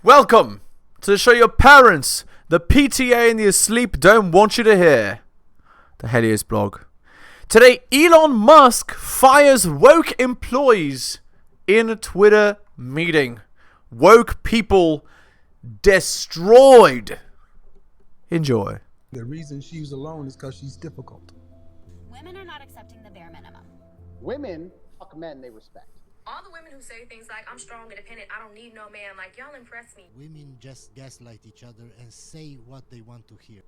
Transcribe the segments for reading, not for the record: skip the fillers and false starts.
Welcome to the show your parents, the PTA and the asleep don't want you to hear. The heliosblog. Today, Elon Musk fires woke employees in a Twitter meeting. Woke people destroyed. Enjoy. The reason she's alone is because she's difficult. Women are not accepting the bare minimum. Women fuck men they respect. All the women who say things like, I'm strong, independent, I don't need no man, like, y'all impress me. Women just gaslight each other and say what they want to hear.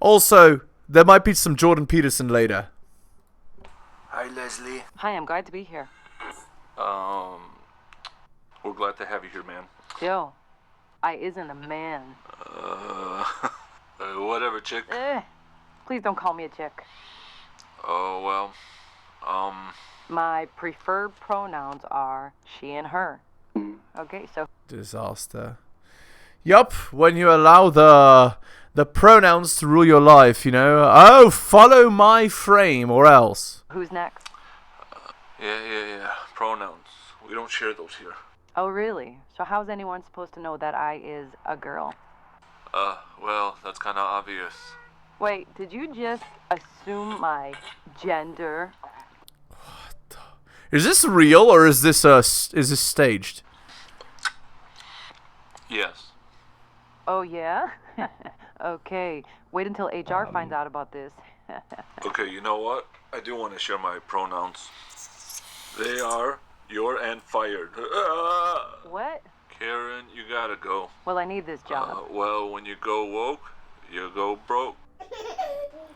Also, there might be some Jordan Peterson later. Hi, Leslie. Hi, I'm glad to be here. We're glad to have you here, man. Yo, I isn't a man. Whatever, chick. Please don't call me a chick. Oh, well, My preferred pronouns are she and her. Okay, so... Disaster. Yup, when you allow the pronouns to rule your life, you know. Oh, follow my frame or else. Who's next? Yeah. Pronouns. We don't share those here. Oh, really? So how's anyone supposed to know that I is a girl? Well, that's kind of obvious. Wait, did you just assume my gender? Is this real or is this staged? Yes. Oh, yeah? Okay, wait until HR finds out about this. Okay, you know what? I do want to share my pronouns. They are your and fired. What? Karen, you gotta go. Well, I need this job. Well, when you go woke, you go broke.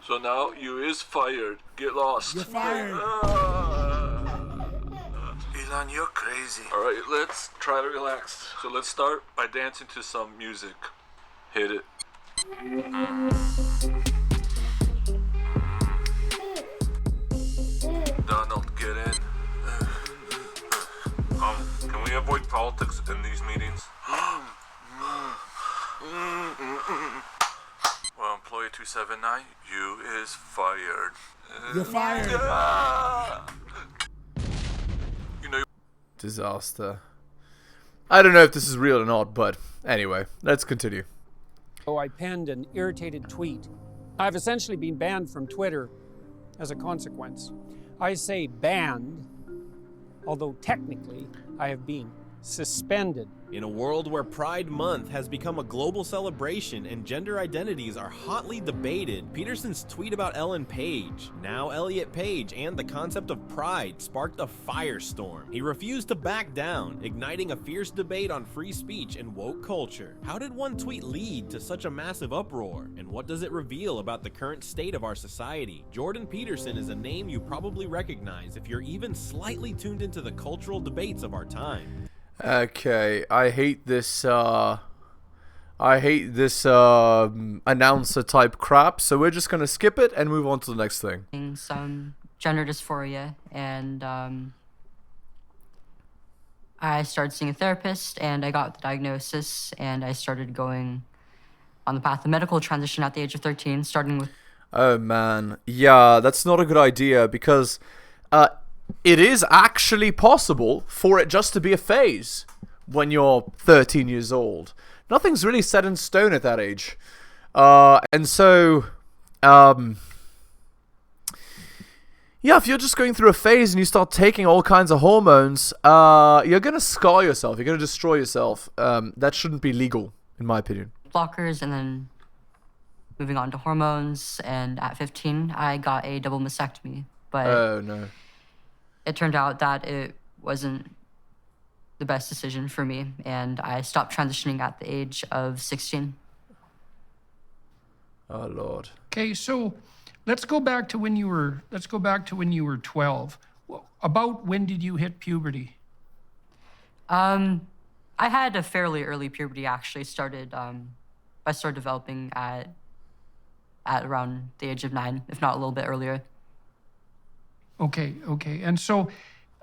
So now you is fired. Get lost. You're fired. Elon, you're crazy. Alright, let's try to relax. So let's start by dancing to some music. Hit it. Donald, get in. Can we avoid politics in these meetings? Well, employee 279, you is fired. You're fired. You know. Disaster. I don't know if this is real or not, but anyway, let's continue. So I penned an irritated tweet. I've essentially been banned from Twitter as a consequence. I say banned, although technically I have been suspended. In a world where Pride Month has become a global celebration and gender identities are hotly debated, Peterson's tweet about Ellen Page, now Elliot Page, and the concept of pride sparked a firestorm. He refused to back down, igniting a fierce debate on free speech and woke culture. How did one tweet lead to such a massive uproar? And what does it reveal about the current state of our society? Jordan Peterson is a name you probably recognize if you're even slightly tuned into the cultural debates of our time. Okay, I hate this announcer type crap, so we're just gonna skip it and move on to the next thing. Some gender dysphoria, and I started seeing a therapist, and I got the diagnosis, and I started going on the path of medical transition at the age of 13, starting with... Oh man, yeah, that's not a good idea, because it is actually possible for it just to be a phase when you're 13 years old. Nothing's really set in stone at that age. And so, yeah, if you're just going through a phase and you start taking all kinds of hormones, you're going to scar yourself. You're going to destroy yourself. That shouldn't be legal, in my opinion. Blockers, and then moving on to hormones. And at 15, I got a double mastectomy. But oh, no. It turned out that it wasn't the best decision for me, and I stopped transitioning at the age of 16. Oh Lord. Okay, so let's go back to when you were 12. About when did you hit puberty? I had a fairly early puberty. Actually, I started developing at around the age of 9, if not a little bit earlier. Okay. And so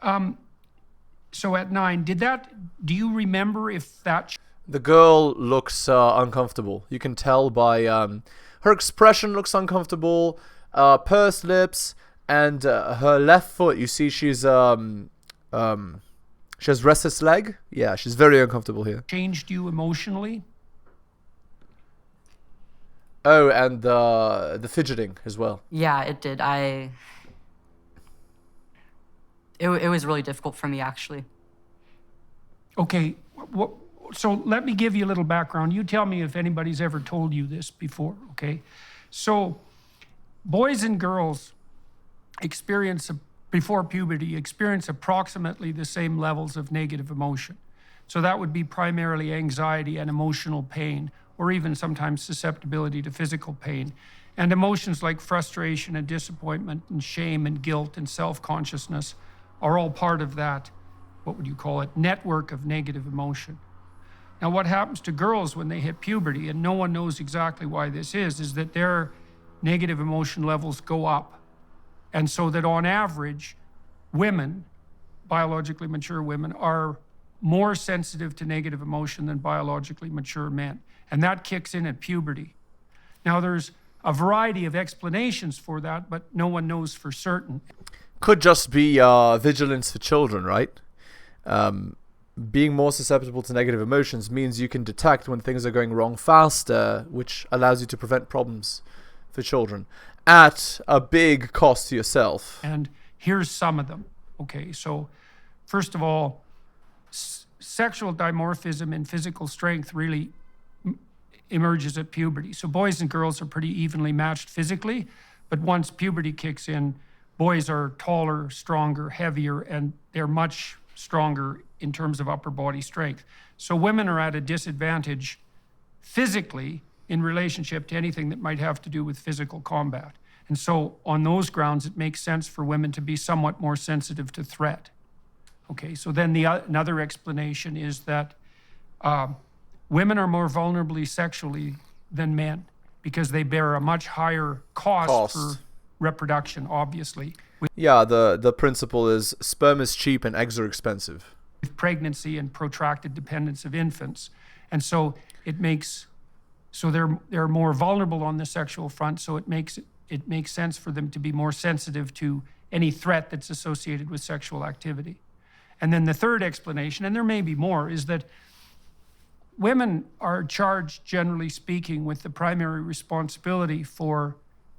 at 9, do you remember if that... The girl looks uncomfortable. You can tell by her expression looks uncomfortable, pursed lips, and her left foot, you see she's She has restless leg. Yeah, she's very uncomfortable here. Changed you emotionally? Oh, and the fidgeting as well. Yeah, it did. It was really difficult for me, actually. Okay, so let me give you a little background. You tell me if anybody's ever told you this before, okay? So boys and girls before puberty, experience approximately the same levels of negative emotion. So that would be primarily anxiety and emotional pain, or even sometimes susceptibility to physical pain. And emotions like frustration and disappointment and shame and guilt and self-consciousness are all part of that, what would you call it, network of negative emotion. Now, what happens to girls when they hit puberty, and no one knows exactly why this is that their negative emotion levels go up. And so that on average, women, biologically mature women, are more sensitive to negative emotion than biologically mature men. And that kicks in at puberty. Now, there's a variety of explanations for that, but no one knows for certain. Could just be vigilance for children, right? Being more susceptible to negative emotions means you can detect when things are going wrong faster, which allows you to prevent problems for children at a big cost to yourself. And here's some of them. Okay, so first of all, sexual dimorphism and physical strength really emerges at puberty. So boys and girls are pretty evenly matched physically, but once puberty kicks in, boys are taller, stronger, heavier, and they're much stronger in terms of upper body strength. So women are at a disadvantage physically in relationship to anything that might have to do with physical combat. And so on those grounds, it makes sense for women to be somewhat more sensitive to threat. Okay, so then another explanation is that women are more vulnerably sexually than men because they bear a much higher cost. For reproduction, obviously. Yeah, the principle is sperm is cheap and eggs are expensive. With pregnancy and protracted dependence of infants. And so it makes, so they're more vulnerable on the sexual front, so it makes sense for them to be more sensitive to any threat that's associated with sexual activity. And then the third explanation, and there may be more, is that women are charged, generally speaking, with the primary responsibility for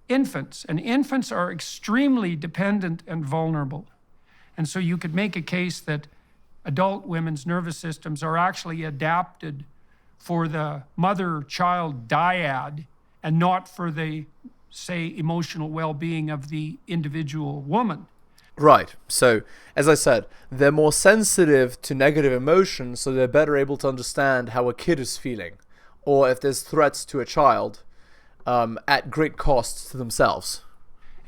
infants, and infants are extremely dependent and vulnerable. And so you could make a case that adult women's nervous systems are actually adapted for the mother-child dyad and not for the, say, emotional well-being of the individual woman. Right. So, as I said, they're more sensitive to negative emotions, so they're better able to understand how a kid is feeling, or if there's threats to a child, at great cost to themselves.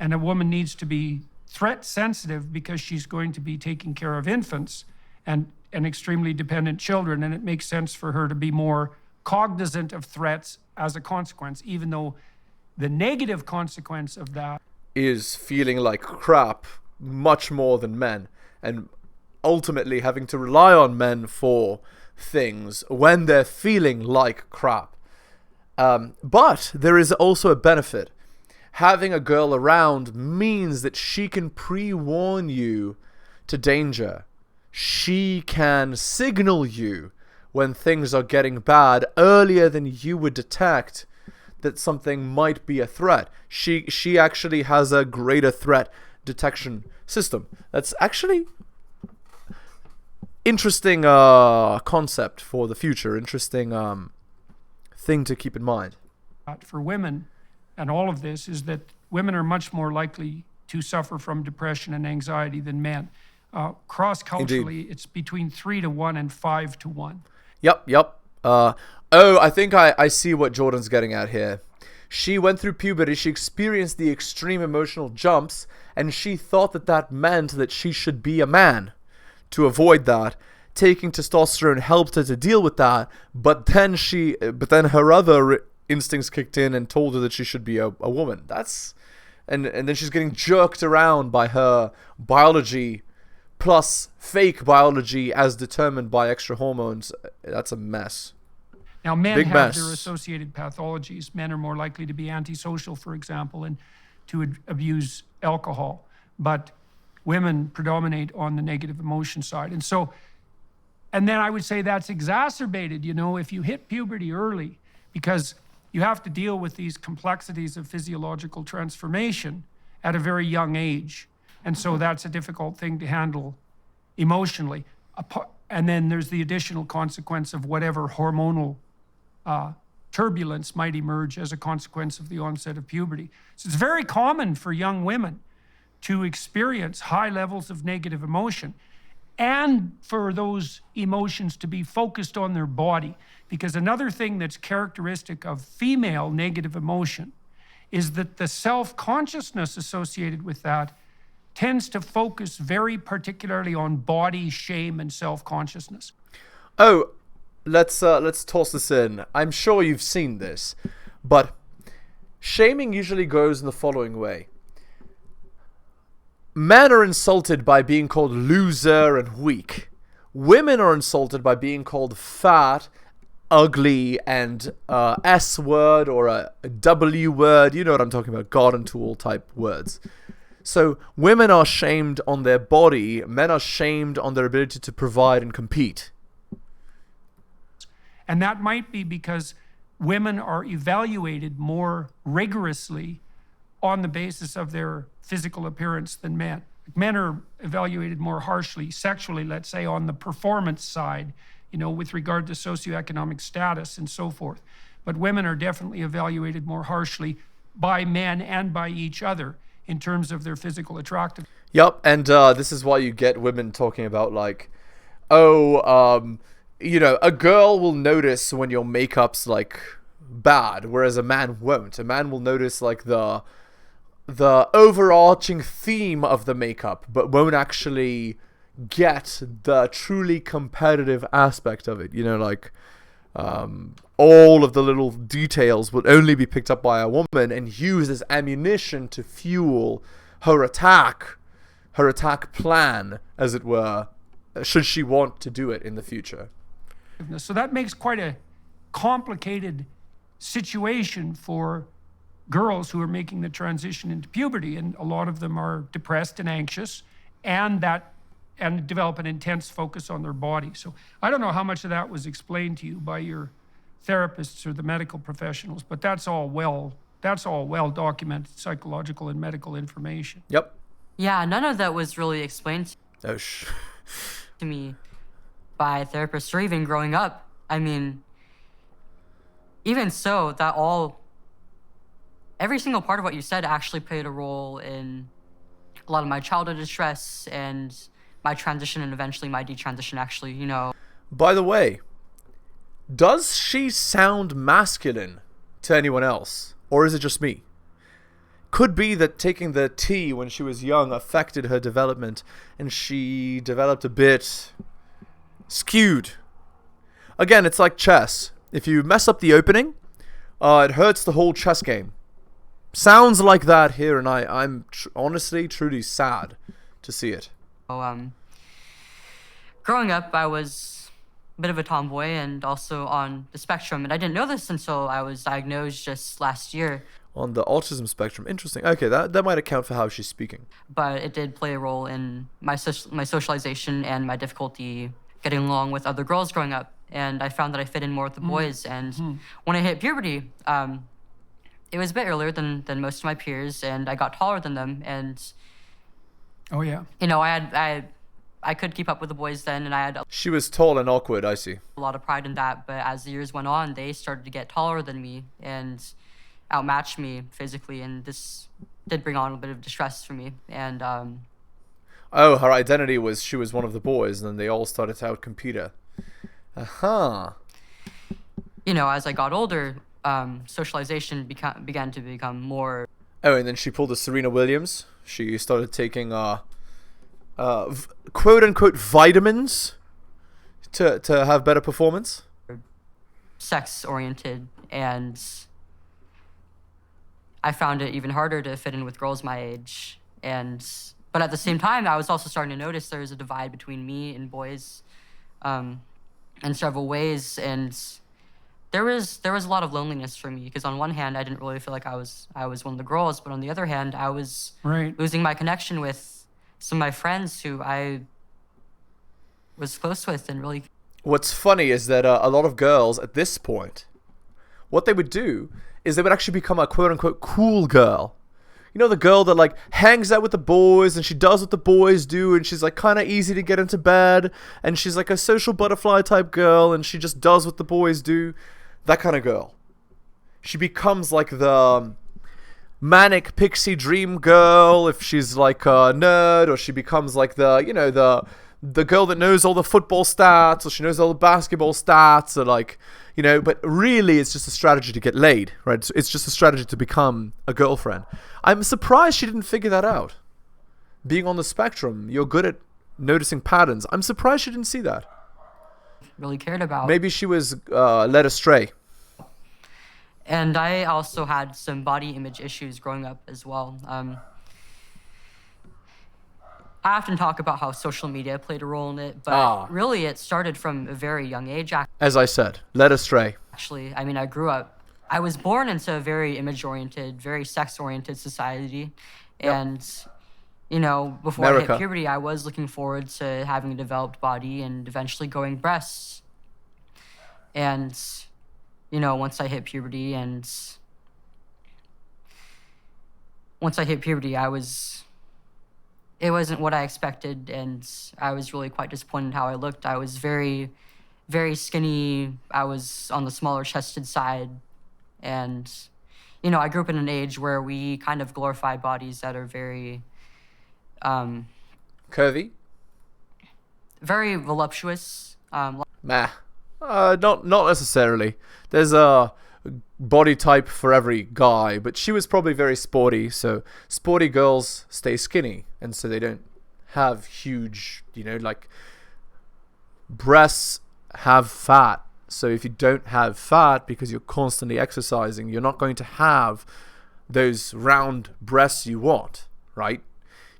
And a woman needs to be threat sensitive because she's going to be taking care of infants and extremely dependent children, and it makes sense for her to be more cognizant of threats as a consequence, even though the negative consequence of that is feeling like crap much more than men, and ultimately having to rely on men for things when they're feeling like crap. But there is also a benefit. Having a girl around means that she can pre-warn you to danger. She can signal you when things are getting bad earlier than you would detect that something might be a threat. She actually has a greater threat detection system. That's actually interesting concept for the future. Interesting thing to keep in mind. For women, and all of this, is that women are much more likely to suffer from depression and anxiety than men. Cross-culturally, it's between 3 to 1 and 5 to 1. Yep. I think I see what Jordan's getting at here. She went through puberty, she experienced the extreme emotional jumps, and she thought that meant that she should be a man. To avoid that, taking testosterone helped her to deal with that, but then her other instincts kicked in and told her that she should be a woman. And then she's getting jerked around by her biology plus fake biology as determined by extra hormones. That's a mess. Now, men have their associated pathologies. Men are more likely to be antisocial, for example, and to abuse alcohol. But women predominate on the negative emotion side. And then I would say that's exacerbated, if you hit puberty early, because you have to deal with these complexities of physiological transformation at a very young age. And so that's a difficult thing to handle emotionally. And then there's the additional consequence of whatever hormonal turbulence might emerge as a consequence of the onset of puberty. So it's very common for young women to experience high levels of negative emotion, and for those emotions to be focused on their body. Because another thing that's characteristic of female negative emotion is that the self-consciousness associated with that tends to focus very particularly on body shame and self-consciousness. Oh, let's toss this in. I'm sure you've seen this, but shaming usually goes in the following way. Men are insulted by being called loser and weak. Women are insulted by being called fat, ugly, and S word or a W word. You know what I'm talking about, garden tool type words. So women are shamed on their body, men are shamed on their ability to provide and compete. And that might be because women are evaluated more rigorously on the basis of their physical appearance than men. Men are evaluated more harshly sexually, let's say, on the performance side, with regard to socioeconomic status and so forth. But women are definitely evaluated more harshly by men and by each other in terms of their physical attractiveness. Yep, and this is why you get women talking about like, a girl will notice when your makeup's like bad, whereas a man won't. A man will notice like the overarching theme of the makeup, but won't actually get the truly competitive aspect of it. All of the little details will only be picked up by a woman and used as ammunition to fuel her attack plan, as it were, should she want to do it in the future. So that makes quite a complicated situation for girls who are making the transition into puberty, and a lot of them are depressed and anxious, and develop an intense focus on their body. So I don't know how much of that was explained to you by your therapists or the medical professionals, but that's all well documented psychological and medical information. Yep. Yeah, none of that was really explained to me by therapists or even growing up. I mean, even so, every single part of what you said actually played a role in a lot of my childhood distress and my transition and eventually my detransition, actually, By the way, does she sound masculine to anyone else? Or is it just me? Could be that taking the T when she was young affected her development and she developed a bit skewed. Again, it's like chess. If you mess up the opening, it hurts the whole chess game. Sounds like that here, and I'm honestly, truly sad to see it. Growing up, I was a bit of a tomboy and also on the spectrum, and I didn't know this until I was diagnosed just last year. On the autism spectrum, interesting. Okay, that might account for how she's speaking. But it did play a role in my socialization and my difficulty getting along with other girls growing up, and I found that I fit in more with the boys. And when I hit puberty, it was a bit earlier than most of my peers, and I got taller than them. And oh yeah, I could keep up with the boys then, and I had. She was tall and awkward. I see. A lot of pride in that, but as the years went on, they started to get taller than me and outmatch me physically, and this did bring on a bit of distress for me. And her identity was she was one of the boys, and then they all started to outcompete her. As I got older, socialization began to become more. Oh, and then she pulled a Serena Williams. She started taking quote unquote vitamins to have better performance. Sex oriented, and I found it even harder to fit in with girls my age. But at the same time, I was also starting to notice there was a divide between me and boys in several ways. And there was a lot of loneliness for me, because on one hand, I didn't really feel like I was one of the girls, but on the other hand, I was losing my connection with some of my friends who I was close with and really. What's funny is that a lot of girls at this point, what they would do is they would actually become a quote-unquote cool girl. You know, the girl that like hangs out with the boys and she does what the boys do, and she's like kind of easy to get into bed, and she's like a social butterfly type girl, and she just does what the boys do. That kind of girl. She becomes like the manic pixie dream girl if she's like a nerd, or she becomes like the, you know, the girl that knows all the football stats, or she knows all the basketball stats, or like, you know, but really it's just a strategy to get laid, right? It's just a strategy to become a girlfriend. I'm surprised she didn't figure that out. Being on the spectrum, you're good at noticing patterns. I'm surprised she didn't see that. Really cared about. Maybe she was led astray. And I also had some body image issues growing up as well. I often talk about how social media played a role in it, but really it started from a very young age. As I said, led astray. Actually, I mean, I was born into a very image-oriented, very sex-oriented society. Yep. And, you know, before I hit puberty, I was looking forward to having a developed body and eventually growing breasts. And, you know, once I hit puberty, it wasn't what I expected, and I was really quite disappointed how I looked. I was very, very skinny. I was on the smaller chested side. And, you know, I grew up in an age where we kind of glorify bodies that are very... curvy? Very voluptuous. Not necessarily. There's a body type for every guy, but she was probably very sporty, so sporty girls stay skinny, and so they don't have huge, you know, like, breasts have fat. So if you don't have fat because you're constantly exercising, you're not going to have those round breasts you want, right?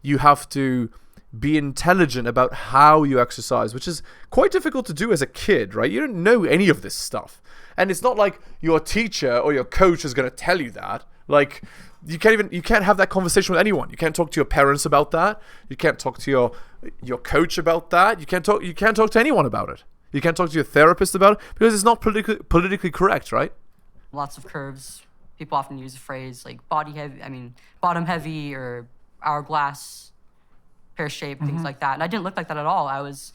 You have to be intelligent about how you exercise, which is quite difficult to do as a kid, right? You don't know any of this stuff. And it's not like your teacher or your coach is going to tell you that. Like, you can't have that conversation with anyone. You can't talk to your parents about that. You can't talk to your coach about that. You can't talk to anyone about it. You can't talk to your therapist about it because it's not politically correct, right? Lots of curves. People often use the phrase like bottom heavy or hourglass, pear shaped, things like that. And I didn't look like that at all. I was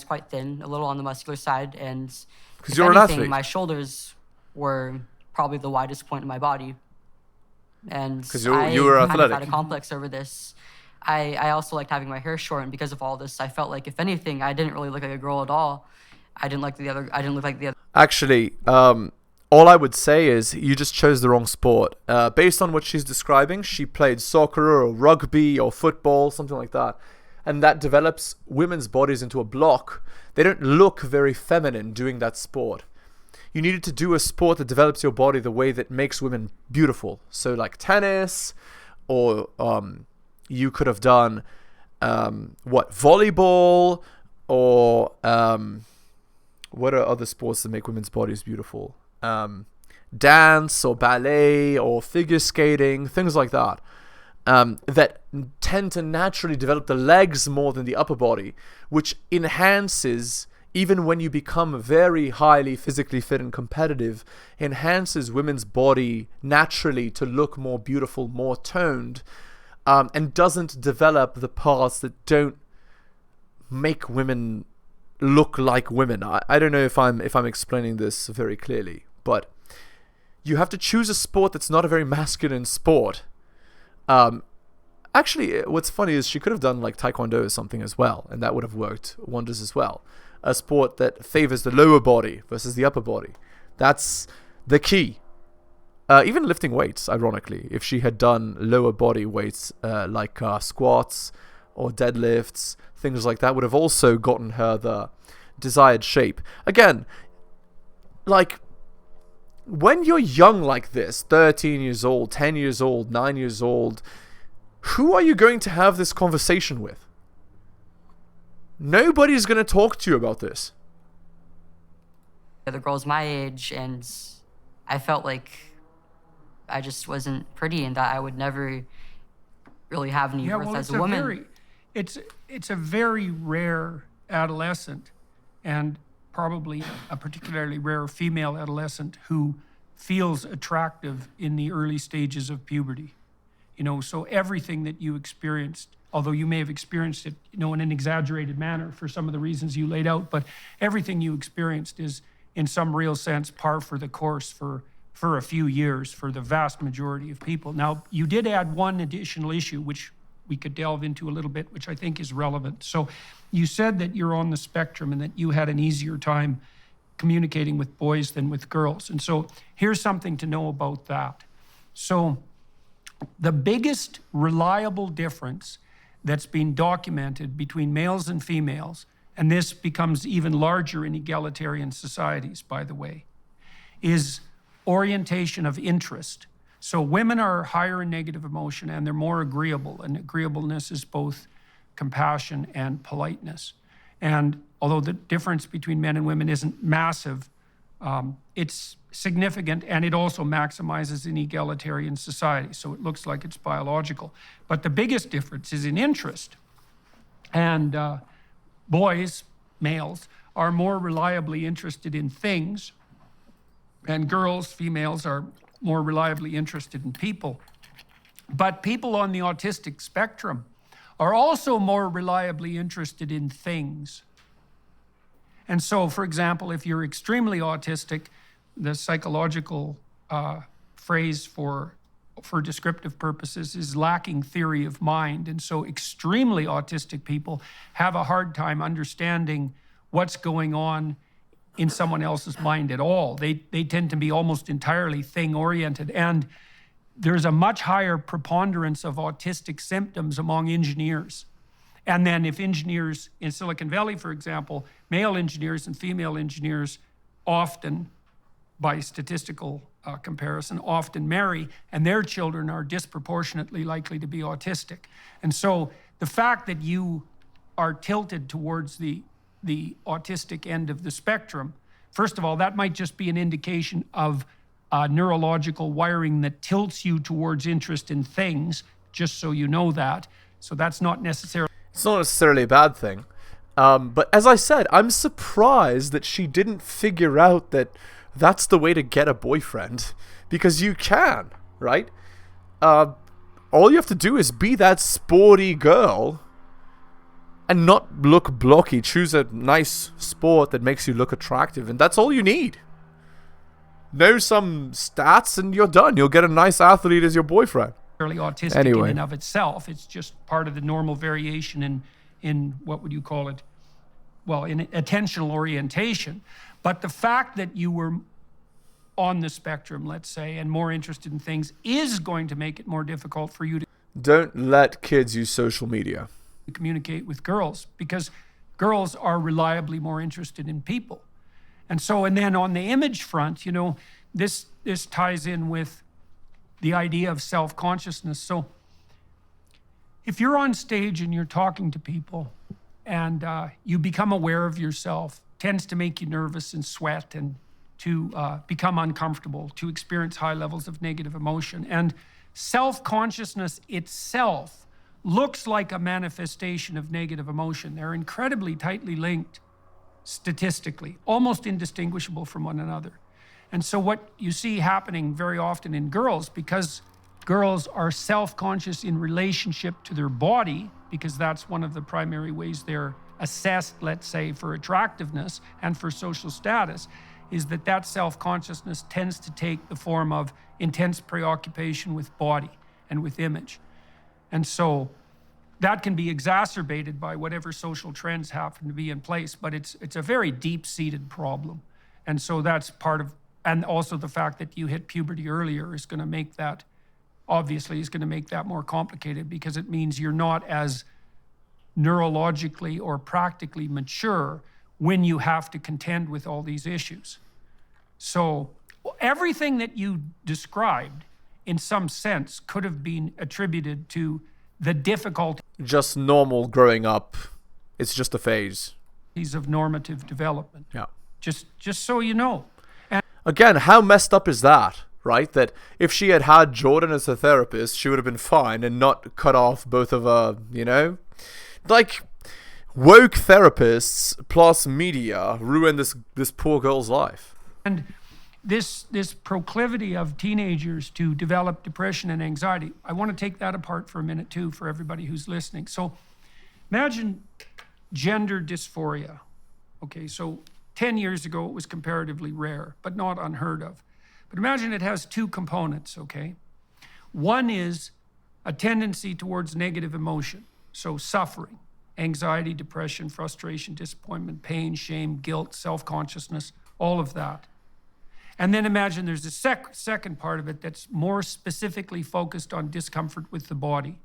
quite thin, a little on the muscular side, and because you're an athlete, my shoulders were probably the widest point in my body. And because you were athletic. I had a complex over this. I also liked having my hair short, and because of all this, I felt like if anything, I didn't really look like a girl at all. I didn't look like the other. Actually, all I would say is you just chose the wrong sport. Based on what she's describing, she played soccer or rugby or football, something like that. And that develops women's bodies into a block. They don't look very feminine doing that sport. You needed to do a sport that develops your body the way that makes women beautiful. So like tennis, or you could have done volleyball, or what are other sports that make women's bodies beautiful? Dance or ballet or figure skating, things like that. That tend to naturally develop the legs more than the upper body, which enhances, even when you become very highly physically fit and competitive, enhances women's body naturally to look more beautiful, more toned, and doesn't develop the parts that don't make women look like women. I don't know if I'm explaining this very clearly, but you have to choose a sport that's not a very masculine sport. Actually, what's funny is she could have done like taekwondo or something as well, and that would have worked wonders as well. A sport that favors the lower body versus the upper body. That's the key. Even lifting weights, ironically, if she had done lower body weights like squats or deadlifts, things like that, would have also gotten her the desired shape. Again, like, when you're young like this, 13 years old, 10 years old, 9 years old, who are you going to have this conversation with? Nobody's going to talk to you about this. Other girls my age, and I felt like I just wasn't pretty, and that I would never really have any worth as a woman. It's a very rare adolescent, and probably a particularly rare female adolescent who feels attractive in the early stages of puberty. You know, so everything that you experienced, although you may have experienced it, you know, in an exaggerated manner for some of the reasons you laid out, but everything you experienced is, in some real sense, par for the course for a few years for the vast majority of people. Now, you did add one additional issue, which we could delve into a little bit, which I think is relevant. So you said that you're on the spectrum and that you had an easier time communicating with boys than with girls. And so here's something to know about that. So the biggest reliable difference that's been documented between males and females, and this becomes even larger in egalitarian societies, by the way, is orientation of interest. So women are higher in negative emotion and they're more agreeable, and agreeableness is both compassion and politeness. And although the difference between men and women isn't massive, it's significant, and it also maximizes in egalitarian society. So it looks like it's biological. But the biggest difference is in interest. And boys, males, are more reliably interested in things, and girls, females, are more reliably interested in people. But people on the autistic spectrum are also more reliably interested in things. And so, for example, if you're extremely autistic, the psychological phrase for descriptive purposes is lacking theory of mind. And so extremely autistic people have a hard time understanding what's going on in someone else's mind at all. They tend to be almost entirely thing-oriented. And there's a much higher preponderance of autistic symptoms among engineers. And then if engineers in Silicon Valley, for example, male engineers and female engineers often, by statistical comparison, often marry, and their children are disproportionately likely to be autistic. And so the fact that you are tilted towards the autistic end of the spectrum, first of all, that might just be an indication of neurological wiring that tilts you towards interest in things, just so you know that. So that's not necessarily... It's not necessarily a bad thing. But as I said, I'm surprised that she didn't figure out that that's the way to get a boyfriend. Because you can, right? All you have to do is be that sporty girl and not look blocky. Choose a nice sport that makes you look attractive, and that's all you need. Know some stats and you're done. You'll get a nice athlete as your boyfriend. Autistic anyway. In and of itself. It's just part of the normal variation in what would you call it? Well, in attentional orientation. But the fact that you were on the spectrum, let's say, and more interested in things is going to make it more difficult for you to... Don't let kids use social media. ...communicate with girls, because girls are reliably more interested in people. And so, and then on the image front, you know, this ties in with the idea of self-consciousness. So if you're on stage and you're talking to people and you become aware of yourself, tends to make you nervous and sweat and to become uncomfortable, to experience high levels of negative emotion. And self-consciousness itself looks like a manifestation of negative emotion. They're incredibly tightly linked statistically, almost indistinguishable from one another. And so what you see happening very often in girls, because girls are self-conscious in relationship to their body, because that's one of the primary ways they're assessed, let's say, for attractiveness and for social status, is that self-consciousness tends to take the form of intense preoccupation with body and with image. And so that can be exacerbated by whatever social trends happen to be in place, but it's a very deep-seated problem. And so that's part of, and also the fact that you hit puberty earlier is going to make that, obviously, is going to make that more complicated, because it means you're not as neurologically or practically mature when you have to contend with all these issues. So everything that you described, in some sense, could have been attributed to the difficulty. Just normal growing up. It's just a phase. Of normative development. Yeah. Just so you know. And again, how messed up is that? right? That if she had had Jordan as her therapist, she would have been fine and not cut off both of her, you know? Like, woke therapists plus media ruined this poor girl's life. And this proclivity of teenagers to develop depression and anxiety, I want to take that apart for a minute too for everybody who's listening. So imagine gender dysphoria. Okay, so 10 years ago it was comparatively rare, but not unheard of. But imagine it has two components, okay? One is a tendency towards negative emotion, so suffering, anxiety, depression, frustration, disappointment, pain, shame, guilt, self-consciousness, all of that. And then imagine there's a second part of it that's more specifically focused on discomfort with the body.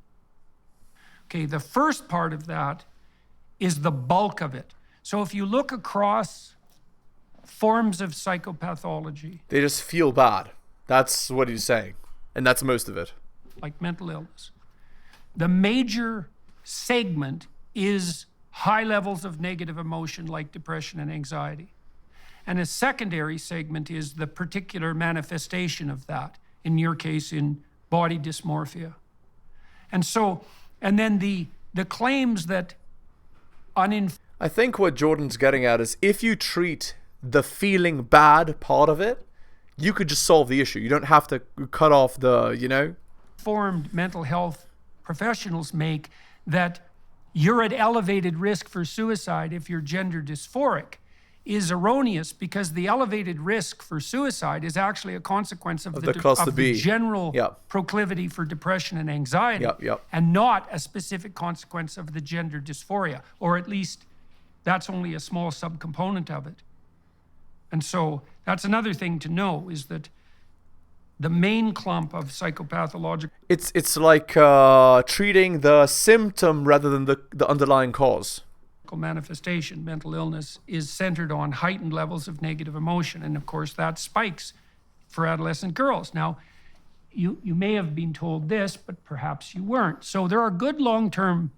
Okay, the first part of that is the bulk of it. So if you look across forms of psychopathology, they just feel bad. That's what he's saying. And that's most of it. Like mental illness. The major segment is high levels of negative emotion like depression and anxiety. And a secondary segment is the particular manifestation of that, in your case, in body dysmorphia. And then the claims that I think what Jordan's getting at is if you treat the feeling bad part of it, you could just solve the issue. You don't have to cut off the, you know? Informed mental health professionals make that you're at elevated risk for suicide if you're gender dysphoric is erroneous, because the elevated risk for suicide is actually a consequence of the general proclivity for depression and anxiety, and not a specific consequence of the gender dysphoria, or at least that's only a small subcomponent of it. And so that's another thing to know, is that the main clump of psychopathological... It's like treating the symptom rather than the underlying cause. Manifestation, mental illness, is centered on heightened levels of negative emotion. And of course, that spikes for adolescent girls. Now, you may have been told this, but perhaps you weren't. So there are good long-term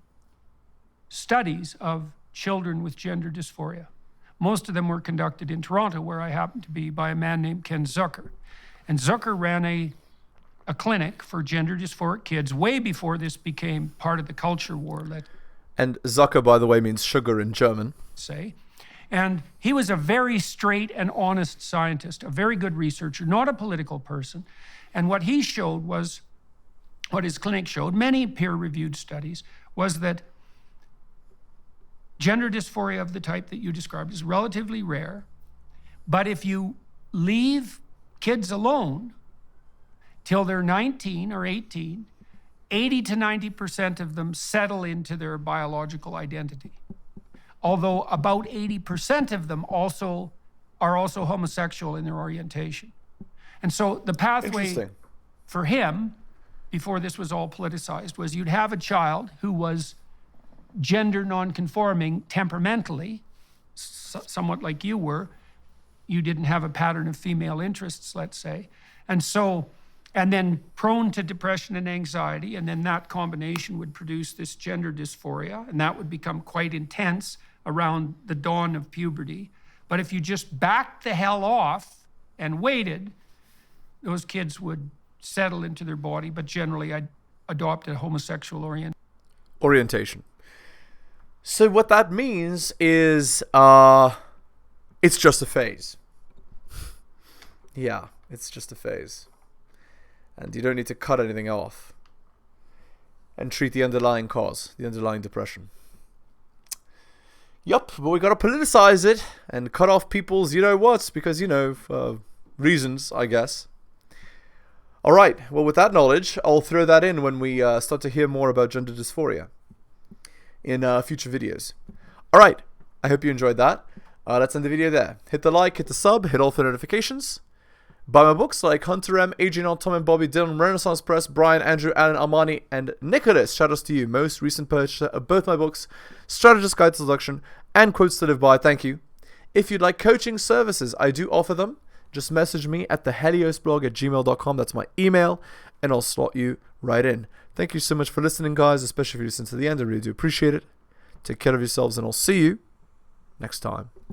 studies of children with gender dysphoria. Most of them were conducted in Toronto, where I happen to be, by a man named Ken Zucker. And Zucker ran a clinic for gender dysphoric kids way before this became part of the culture war. And Zucker, by the way, means sugar in German. And he was a very straight and honest scientist, a very good researcher, not a political person. And what he showed was, what his clinic showed, many peer-reviewed studies, was that gender dysphoria of the type that you described is relatively rare. But if you leave kids alone till they're 19 or 18, 80 to 90% of them settle into their biological identity. Although about 80% of them are also homosexual in their orientation. And so the pathway for him, before this was all politicized, was you'd have a child who was gender non-conforming temperamentally, somewhat like you were. You didn't have a pattern of female interests, let's say. And then prone to depression and anxiety, and then that combination would produce this gender dysphoria, and that would become quite intense around the dawn of puberty. But if you just backed the hell off and waited, those kids would settle into their body, but generally adopt a homosexual orientation. So what that means is it's just a phase. Yeah, it's just a phase. And you don't need to cut anything off and treat the underlying cause, the underlying depression. Yup, but we gotta politicize it and cut off people's you-know-whats because, reasons, I guess. Alright, well, with that knowledge, I'll throw that in when we start to hear more about gender dysphoria in future videos. Alright, I hope you enjoyed that. Let's end the video there. Hit the like, hit the sub, hit all the notifications. Buy my books like Hunter M, Adrian L, Tom and Bobby, Dylan, Renaissance Press, Brian, Andrew, Alan, Armani, and Nicholas. Shout outs to you, most recent purchaser of both my books, Strategist Guide to Seduction and Quotes to Live By. Thank you. If you'd like coaching services, I do offer them. Just message me at theheliosblog@gmail.com. That's my email, and I'll slot you right in. Thank you so much for listening, guys, especially if you listen to the end. I really do appreciate it. Take care of yourselves, and I'll see you next time.